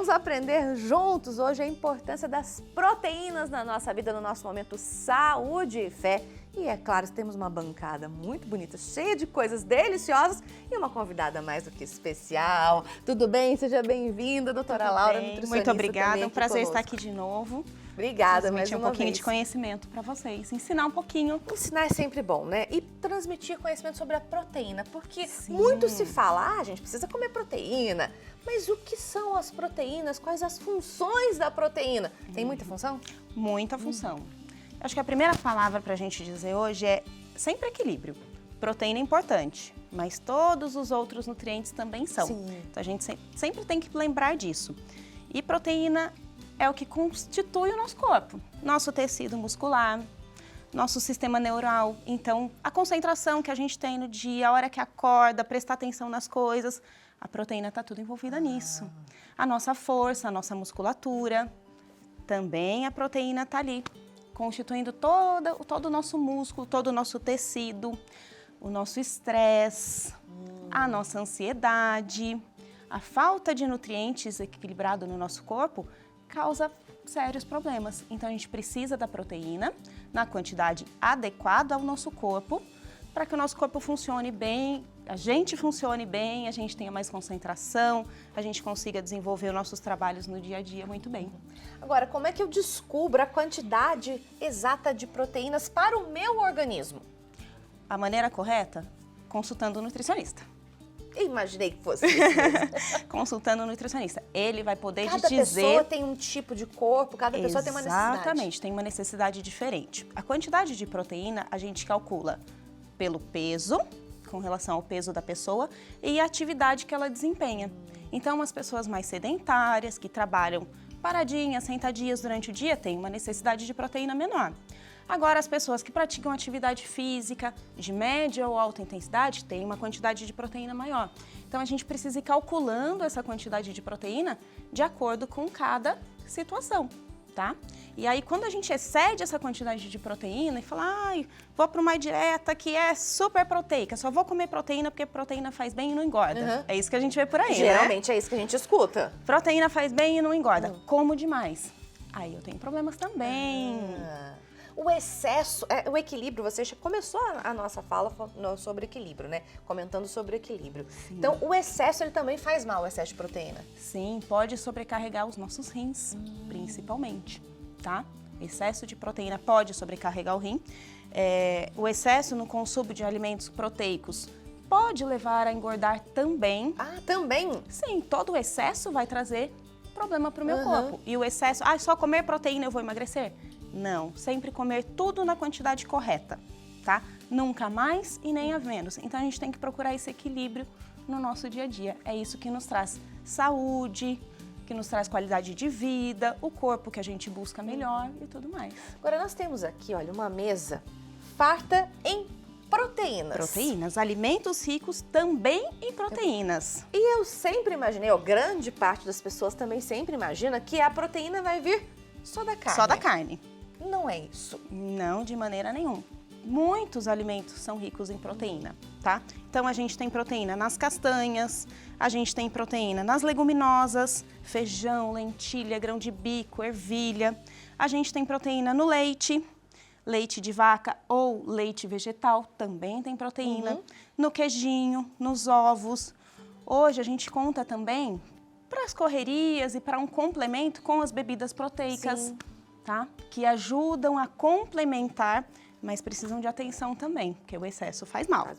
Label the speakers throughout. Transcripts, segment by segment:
Speaker 1: vamos aprender juntos hoje a importância das proteínas na nossa vida, no nosso momento Saúde e Fé. E é claro, temos uma bancada muito bonita, cheia de coisas deliciosas e uma convidada mais do que especial. Tudo bem? Seja bem-vinda, doutora Laura, nutricionista.
Speaker 2: Muito obrigada, é um prazer
Speaker 1: conosco.
Speaker 2: estar aqui de novo.
Speaker 1: Obrigada, mais uma
Speaker 2: um pouquinho
Speaker 1: vez.
Speaker 2: de conhecimento para vocês, ensinar um pouquinho.
Speaker 1: Ensinar é sempre bom, né? E transmitir conhecimento sobre a proteína, porque
Speaker 2: Sim.
Speaker 1: muito se fala, a gente precisa comer proteína, mas o que são as proteínas? Quais as funções da proteína? Tem muita função?
Speaker 2: Muita função. Acho que a primeira palavra para a gente dizer hoje é sempre equilíbrio. Proteína é importante, mas todos os outros nutrientes também são.
Speaker 1: Sim.
Speaker 2: Então a gente sempre tem que lembrar disso. E proteína é o que constitui o nosso corpo, nosso tecido muscular, nosso sistema neural. Então, a concentração que a gente tem no dia, a hora que acorda, prestar atenção nas coisas, a proteína está tudo envolvida nisso. A nossa força, a nossa musculatura, também a proteína está ali, constituindo todo o nosso músculo, todo o nosso tecido, o nosso estresse, a nossa ansiedade. A falta de nutrientes equilibrado no nosso corpo causa sérios problemas. Então, a gente precisa da proteína na quantidade adequada ao nosso corpo para que o nosso corpo funcione bem, a gente funcione bem, a gente tenha mais concentração, a gente consiga desenvolver os nossos trabalhos no dia a dia muito bem.
Speaker 1: Agora, como é que eu descubro a quantidade exata de proteínas para o meu organismo?
Speaker 2: A maneira correta? Consultando o nutricionista.
Speaker 1: Eu imaginei que fosse isso mesmo.
Speaker 2: Consultando o nutricionista. Ele vai poder
Speaker 1: Cada
Speaker 2: te dizer...
Speaker 1: pessoa tem um tipo de corpo, cada pessoa tem uma necessidade.
Speaker 2: Exatamente, tem uma necessidade diferente. A quantidade de proteína a gente calcula pelo peso, com relação ao peso da pessoa, e a atividade que ela desempenha. Então, as pessoas mais sedentárias, que trabalham paradinhas, sentadinhas durante o dia, têm uma necessidade de proteína menor. Agora, as pessoas que praticam atividade física de média ou alta intensidade têm uma quantidade de proteína maior. Então, a gente precisa ir calculando essa quantidade de proteína de acordo com cada situação, tá? E aí, quando a gente excede essa quantidade de proteína e fala, ai, vou para uma dieta que é super proteica, só vou comer proteína porque proteína faz bem e não engorda. É isso que a gente vê por aí,
Speaker 1: Geralmente é isso que a gente escuta.
Speaker 2: Proteína faz bem e não engorda. Como demais. Aí eu tenho problemas também.
Speaker 1: O excesso, o equilíbrio, você já começou a nossa fala sobre equilíbrio, né? Comentando sobre equilíbrio.
Speaker 2: Sim.
Speaker 1: Então, o excesso, ele também faz mal, o excesso de proteína?
Speaker 2: Sim, pode sobrecarregar os nossos rins, principalmente, tá? Excesso de proteína pode sobrecarregar o rim. O excesso no consumo de alimentos proteicos pode levar a engordar também.
Speaker 1: Ah, também?
Speaker 2: Sim, todo o excesso vai trazer problema para o meu corpo. E o excesso, só comer proteína eu vou emagrecer? Não, sempre comer tudo na quantidade correta, tá? Nunca mais e nem a menos. Então, a gente tem que procurar esse equilíbrio no nosso dia a dia. É isso que nos traz saúde, que nos traz qualidade de vida, o corpo que a gente busca melhor e tudo mais.
Speaker 1: Agora, nós temos aqui, olha, uma mesa farta em proteínas.
Speaker 2: Proteínas, alimentos ricos também em proteínas.
Speaker 1: E eu sempre imaginei, grande parte das pessoas também sempre imagina que a proteína vai vir só da carne.
Speaker 2: Só da carne.
Speaker 1: Não é isso.
Speaker 2: Não, de maneira nenhuma. Muitos alimentos são ricos em proteína, tá? Então, a gente tem proteína nas castanhas, a gente tem proteína nas leguminosas, feijão, lentilha, grão de bico, ervilha. A gente tem proteína no leite, leite de vaca ou leite vegetal, também tem proteína. No queijinho, nos ovos. Hoje, a gente conta também para as correrias e para um complemento com as bebidas proteicas. Sim. Tá? Que ajudam a complementar, mas precisam de atenção também, porque o excesso faz mal.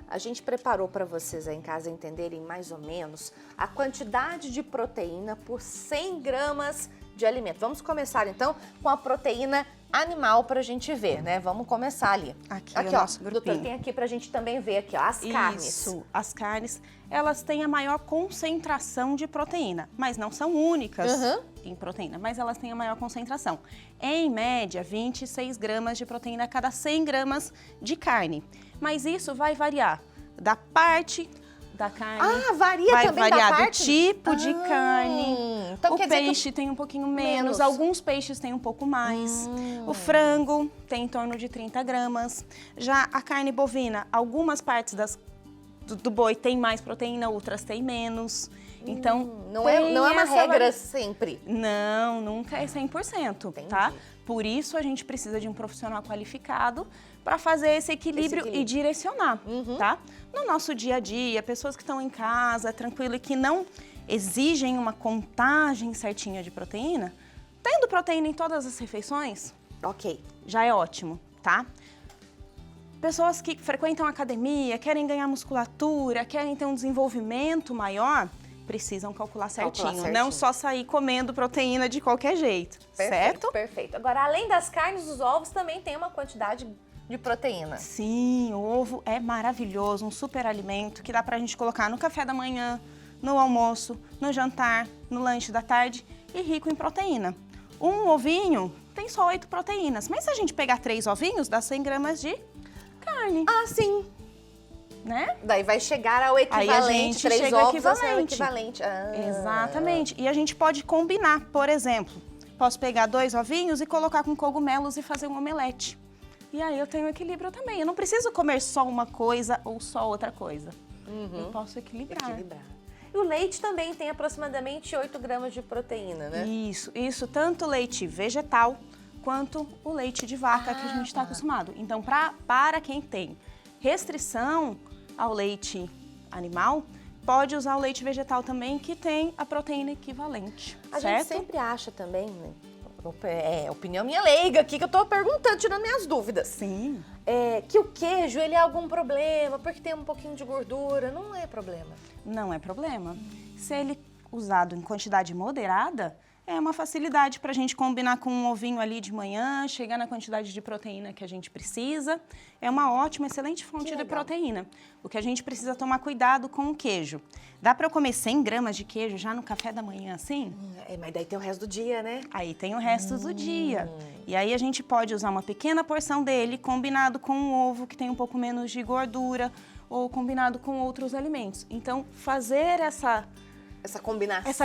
Speaker 1: A gente preparou para vocês aí em casa entenderem mais ou menos a quantidade de proteína por 100 gramas de alimento. Vamos começar então com a proteína animal para a gente ver, né? Vamos começar ali.
Speaker 2: Aqui
Speaker 1: ó,
Speaker 2: nosso grupinho.
Speaker 1: Doutor, tem aqui para a gente também ver aqui, ó, as carnes.
Speaker 2: Isso, as carnes, elas têm a maior concentração de proteína, mas não são únicas em proteína, mas elas têm a maior concentração. Em média, 26 gramas de proteína a cada 100 gramas de carne. Mas isso vai variar da parte da carne.
Speaker 1: Varia
Speaker 2: vai
Speaker 1: também
Speaker 2: variar
Speaker 1: da parte?
Speaker 2: do tipo de carne.
Speaker 1: Então
Speaker 2: o
Speaker 1: quer dizer
Speaker 2: peixe tem um pouquinho menos,
Speaker 1: menos.
Speaker 2: Alguns peixes têm um pouco mais. O frango tem em torno de 30 gramas. Já a carne bovina, algumas partes do boi tem mais proteína, outras tem menos. Então,
Speaker 1: não é uma regra sempre.
Speaker 2: Não, nunca é 100%,
Speaker 1: Entendi.
Speaker 2: tá? Por isso a gente precisa de um profissional qualificado para fazer esse equilíbrio e direcionar, tá? No nosso dia a dia, pessoas que estão em casa, tranquilo, e que não exigem uma contagem certinha de proteína, tendo proteína em todas as refeições,
Speaker 1: Ok.
Speaker 2: já é ótimo, tá? Pessoas que frequentam academia, querem ganhar musculatura, querem ter um desenvolvimento maior, precisam calcular certinho. Não só sair comendo proteína de qualquer jeito, certo?
Speaker 1: Perfeito. Agora, além das carnes, os ovos também tem uma quantidade de proteína.
Speaker 2: Sim, o ovo é maravilhoso, um super alimento que dá pra gente colocar no café da manhã, no almoço, no jantar, no lanche da tarde e rico em proteína. Um ovinho tem só 8 proteínas, mas se a gente pegar 3 ovinhos, dá 100 gramas de carne.
Speaker 1: Ah, sim.
Speaker 2: Né?
Speaker 1: Daí vai chegar ao equivalente,
Speaker 2: Aí a gente
Speaker 1: 3
Speaker 2: chega ao
Speaker 1: ovos vai ser o
Speaker 2: equivalente.
Speaker 1: equivalente. Ah.
Speaker 2: Exatamente. E a gente pode combinar, por exemplo, posso pegar 2 ovinhos e colocar com cogumelos e fazer um omelete. E aí eu tenho equilíbrio também. Eu não preciso comer só uma coisa ou só outra coisa. Eu posso equilibrar.
Speaker 1: E o leite também tem aproximadamente 8 gramas de proteína, né?
Speaker 2: Isso. Tanto leite vegetal quanto o leite de vaca que a gente está acostumado. Então, para quem tem restrição ao leite animal, pode usar o leite vegetal também, que tem a proteína equivalente,
Speaker 1: A
Speaker 2: certo?
Speaker 1: gente sempre acha também, né? Opinião minha leiga aqui, que eu tô perguntando, tirando minhas dúvidas.
Speaker 2: Sim.
Speaker 1: Que o queijo, ele é algum problema, porque tem um pouquinho de gordura. Não é problema.
Speaker 2: Não é problema. Se ele usado em quantidade moderada, é uma facilidade para a gente combinar com um ovinho ali de manhã, chegar na quantidade de proteína que a gente precisa. É uma ótima, excelente fonte de proteína. O que a gente precisa tomar cuidado com o queijo. Dá para eu comer 100 gramas de queijo já no café da manhã assim?
Speaker 1: Mas daí tem o resto do dia, né?
Speaker 2: Aí tem o resto do dia. E aí a gente pode usar uma pequena porção dele combinado com um ovo que tem um pouco menos de gordura ou combinado com outros alimentos. Então, fazer essa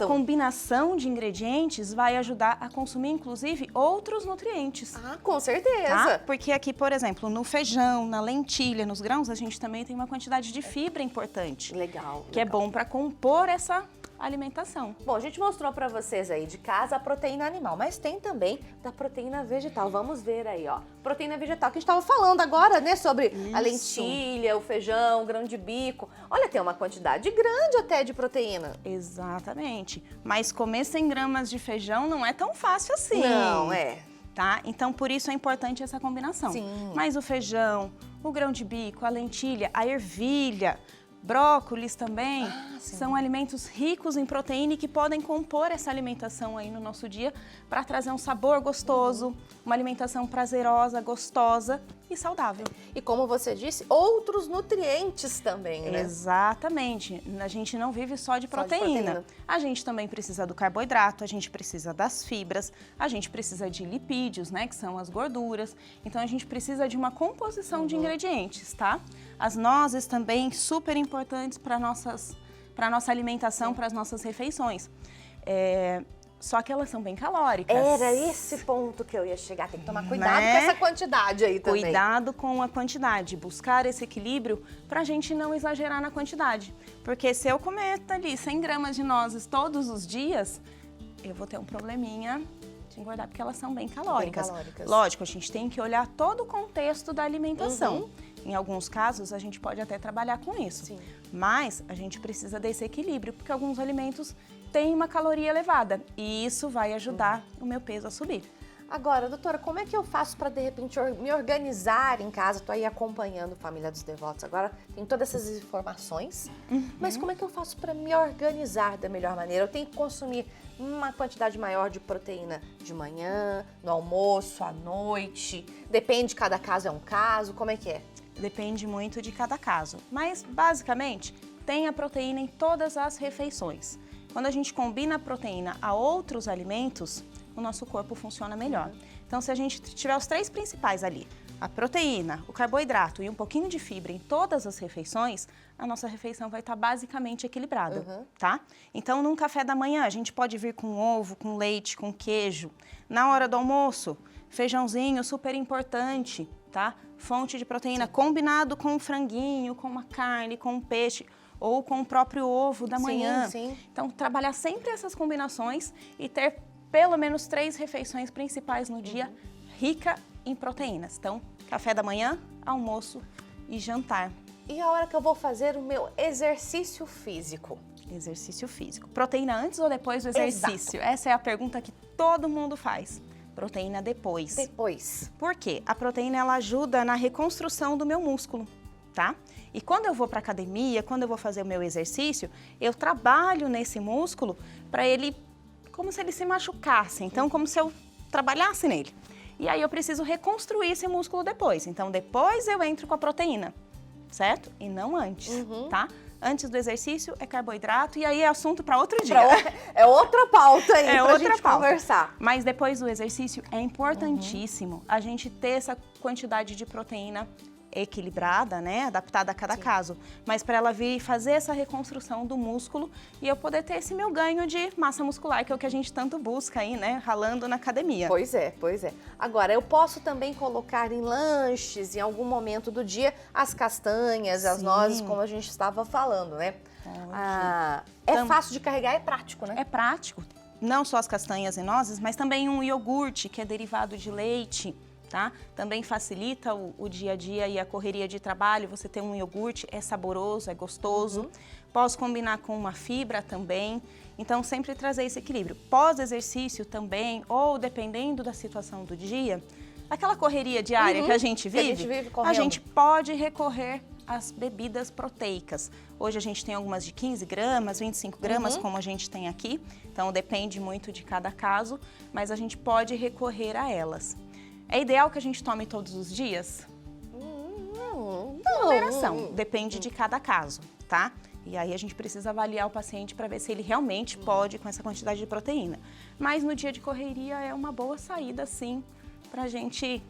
Speaker 2: combinação de ingredientes vai ajudar a consumir, inclusive, outros nutrientes.
Speaker 1: Ah, com certeza.
Speaker 2: Tá? Porque aqui, por exemplo, no feijão, na lentilha, nos grãos, a gente também tem uma quantidade de fibra importante.
Speaker 1: Legal.
Speaker 2: Que é bom para compor essa alimentação.
Speaker 1: Bom, a gente mostrou para vocês aí de casa a proteína animal, mas tem também da proteína vegetal. Vamos ver aí, ó. Proteína vegetal, que a gente estava falando agora, né? Sobre a lentilha, o feijão, o grão de bico. Olha, tem uma quantidade grande até de proteína.
Speaker 2: Exatamente. Mas comer 100 gramas de feijão não é tão fácil assim.
Speaker 1: Não, é.
Speaker 2: Tá? Então, por isso é importante essa combinação.
Speaker 1: Sim.
Speaker 2: Mas o feijão, o grão de bico, a lentilha, a ervilha, brócolis também, são alimentos ricos em proteína e que podem compor essa alimentação aí no nosso dia para trazer um sabor gostoso, uma alimentação prazerosa, gostosa e saudável.
Speaker 1: E como você disse, outros nutrientes também, né?
Speaker 2: Exatamente. A gente não vive só de proteína. A gente também precisa do carboidrato, a gente precisa das fibras, a gente precisa de lipídios, né, que são as gorduras. Então a gente precisa de uma composição de ingredientes, tá? As nozes também super importantes para nossa alimentação, para as nossas refeições. Só que elas são bem calóricas.
Speaker 1: Era esse ponto que eu ia chegar. Tem que tomar cuidado com essa quantidade aí também.
Speaker 2: Cuidado com a quantidade, buscar esse equilíbrio para a gente não exagerar na quantidade. Porque se eu comer ali 100 gramas de nozes todos os dias, eu vou ter um probleminha de engordar, porque elas são bem calóricas. Lógico, a gente tem que olhar todo o contexto da alimentação. Em alguns casos, a gente pode até trabalhar com isso.
Speaker 1: Sim.
Speaker 2: Mas a gente precisa desse equilíbrio, porque alguns alimentos têm uma caloria elevada. E isso vai ajudar o meu peso a subir.
Speaker 1: Agora, doutora, como é que eu faço para, de repente, me organizar em casa? Estou aí acompanhando Família dos Devotos. Agora tem todas essas informações. Mas como é que eu faço para me organizar da melhor maneira? Eu tenho que consumir uma quantidade maior de proteína de manhã, no almoço, à noite? Depende, cada caso é um caso. Como é que é?
Speaker 2: Depende muito de cada caso. Mas, basicamente, tem a proteína em todas as refeições. Quando a gente combina a proteína a outros alimentos, o nosso corpo funciona melhor. Então, se a gente tiver os 3 principais ali, a proteína, o carboidrato e um pouquinho de fibra em todas as refeições, a nossa refeição vai estar basicamente equilibrada, tá? Então, num café da manhã, a gente pode vir com ovo, com leite, com queijo. Na hora do almoço, feijãozinho, super importante, tá? Fonte de proteína, combinado com um franguinho, com uma carne, com um peixe, ou com o próprio ovo da manhã.
Speaker 1: Sim.
Speaker 2: Então, trabalhar sempre essas combinações e ter pelo menos 3 refeições principais no dia, rica em proteínas. Então, café da manhã, almoço e jantar.
Speaker 1: E a hora que eu vou fazer o meu exercício físico?
Speaker 2: Exercício físico. Proteína antes ou depois do exercício?
Speaker 1: Exato.
Speaker 2: Essa é a pergunta que todo mundo faz. Proteína depois.
Speaker 1: Depois.
Speaker 2: Por quê? A proteína ela ajuda na reconstrução do meu músculo, tá? E quando eu vou para academia, quando eu vou fazer o meu exercício, eu trabalho nesse músculo para ele, como se ele se machucasse. Então, como se eu trabalhasse nele. E aí eu preciso reconstruir esse músculo depois. Então, depois eu entro com a proteína, certo? E não antes, tá? Antes do exercício é carboidrato e aí é assunto para outro dia.
Speaker 1: É outra pauta aí pra gente conversar.
Speaker 2: Mas depois do exercício é importantíssimo a gente ter essa quantidade de proteína equilibrada, né, adaptada a cada caso, mas para ela vir fazer essa reconstrução do músculo e eu poder ter esse meu ganho de massa muscular, que é o que a gente tanto busca aí, né, ralando na academia.
Speaker 1: Pois é. Agora, eu posso também colocar em lanches, em algum momento do dia, as castanhas, as nozes, como a gente estava falando, né? É fácil de carregar, é prático, né?
Speaker 2: É prático, não só as castanhas e nozes, mas também um iogurte, que é derivado de leite, tá? Também facilita o dia a dia e a correria de trabalho. Você ter um iogurte, é saboroso, é gostoso. Posso combinar com uma fibra também. Então, sempre trazer esse equilíbrio. Pós-exercício também, ou dependendo da situação do dia, aquela correria diária que a gente vive
Speaker 1: correndo.
Speaker 2: A gente pode recorrer às bebidas proteicas. Hoje a gente tem algumas de 15 gramas, 25 gramas, como a gente tem aqui. Então, depende muito de cada caso, mas a gente pode recorrer a elas. É ideal que a gente tome todos os dias? Moderação, depende de cada caso, tá? E aí a gente precisa avaliar o paciente para ver se ele realmente pode com essa quantidade de proteína. Mas no dia de correria é uma boa saída, sim, pra gente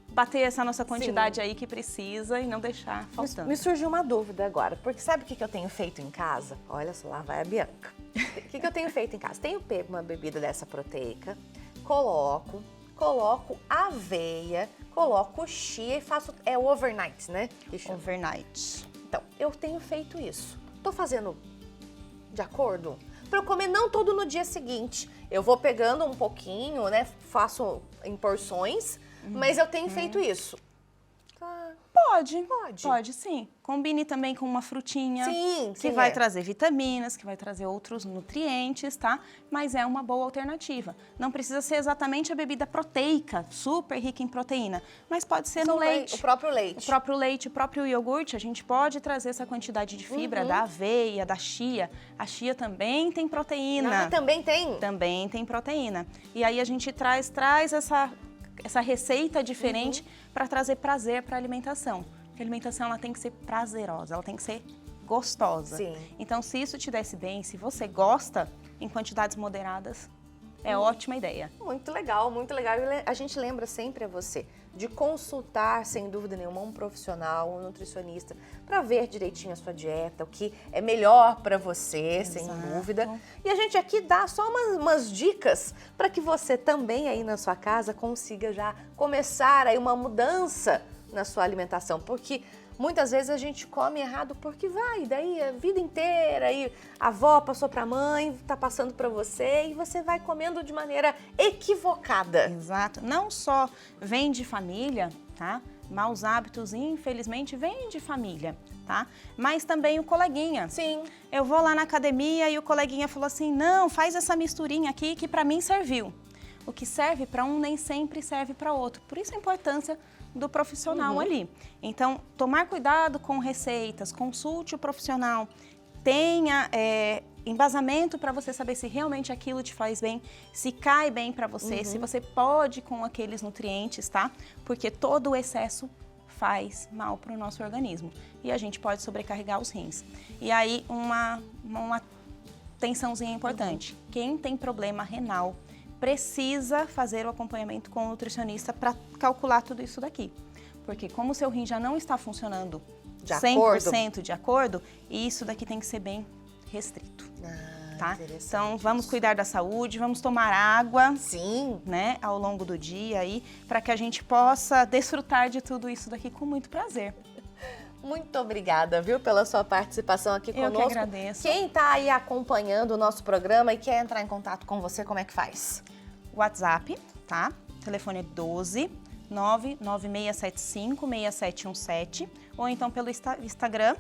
Speaker 2: bater essa nossa quantidade aí que precisa e não deixar faltando.
Speaker 1: Me surgiu uma dúvida agora, porque sabe o que eu tenho feito em casa? Olha só, lá vai a Bianca. O que eu tenho feito em casa? Tenho pego uma bebida dessa proteica, coloco aveia, coloco chia e faço, o overnight, né?
Speaker 2: Overnight.
Speaker 1: Então, eu tenho feito isso. Tô fazendo de acordo? Para eu comer não todo no dia seguinte. Eu vou pegando um pouquinho, né? Faço em porções, mas eu tenho feito isso.
Speaker 2: Pode sim. Combine também com uma frutinha, que vai trazer vitaminas, que vai trazer outros nutrientes, tá? Mas é uma boa alternativa. Não precisa ser exatamente a bebida proteica, super rica em proteína, mas pode ser no leite.
Speaker 1: O próprio leite.
Speaker 2: O próprio leite, o próprio iogurte, a gente pode trazer essa quantidade de fibra da aveia, da chia. A chia também tem proteína.
Speaker 1: Também tem?
Speaker 2: Também tem proteína. E aí a gente traz essa receita diferente para trazer prazer para a alimentação. Porque a alimentação ela tem que ser prazerosa, ela tem que ser gostosa.
Speaker 1: Sim.
Speaker 2: Então, se isso te desce bem, se você gosta em quantidades moderadas, é ótima ideia.
Speaker 1: Muito legal, muito legal. E a gente lembra sempre a você de consultar, sem dúvida nenhuma, um profissional, um nutricionista, para ver direitinho a sua dieta, o que é melhor para você, sem dúvida. E a gente aqui dá só umas dicas para que você também aí na sua casa consiga já começar aí uma mudança na sua alimentação, porque muitas vezes a gente come errado porque vai, daí a vida inteira, aí a avó passou para a mãe, tá passando para você e você vai comendo de maneira equivocada.
Speaker 2: Exato. Não só vem de família, tá? Maus hábitos, infelizmente, vêm de família, tá? Mas também o coleguinha.
Speaker 1: Sim.
Speaker 2: Eu vou lá na academia e o coleguinha falou assim, não, faz essa misturinha aqui que para mim serviu. O que serve para um nem sempre serve para outro. Por isso a importância do profissional ali. Então, tomar cuidado com receitas, consulte o profissional, tenha embasamento para você saber se realmente aquilo te faz bem, se cai bem para você, se você pode com aqueles nutrientes, tá? Porque todo o excesso faz mal para o nosso organismo e a gente pode sobrecarregar os rins. E aí, uma atençãozinha importante. Quem tem problema renal precisa fazer o acompanhamento com o nutricionista para calcular tudo isso daqui. Porque como o seu rim já não está funcionando 100% de acordo, isso daqui tem que ser bem restrito, tá? Então, vamos cuidar da saúde, vamos tomar água, né, ao longo do dia aí, para que a gente possa desfrutar de tudo isso daqui com muito prazer.
Speaker 1: muito obrigada, viu, pela sua participação aqui conosco.
Speaker 2: Eu que agradeço.
Speaker 1: Quem está aí acompanhando o nosso programa e quer entrar em contato com você, como é que faz?
Speaker 2: WhatsApp, tá? O telefone é 12 996756717 ou então pelo Instagram,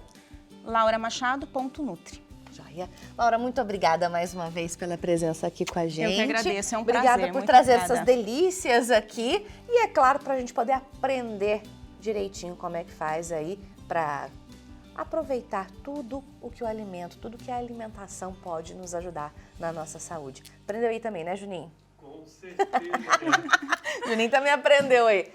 Speaker 2: lauramachado.nutri.
Speaker 1: Joia. Laura, muito obrigada mais uma vez pela presença aqui com a gente.
Speaker 2: Eu que agradeço, é um
Speaker 1: obrigada
Speaker 2: prazer.
Speaker 1: por trazer essas delícias aqui e, é claro, para a gente poder aprender direitinho como é que faz aí para aproveitar tudo o que o alimento, tudo que a alimentação pode nos ajudar na nossa saúde. Aprendeu aí também, né, Juninho?
Speaker 3: Com certeza.
Speaker 1: Juninho também aprendeu aí.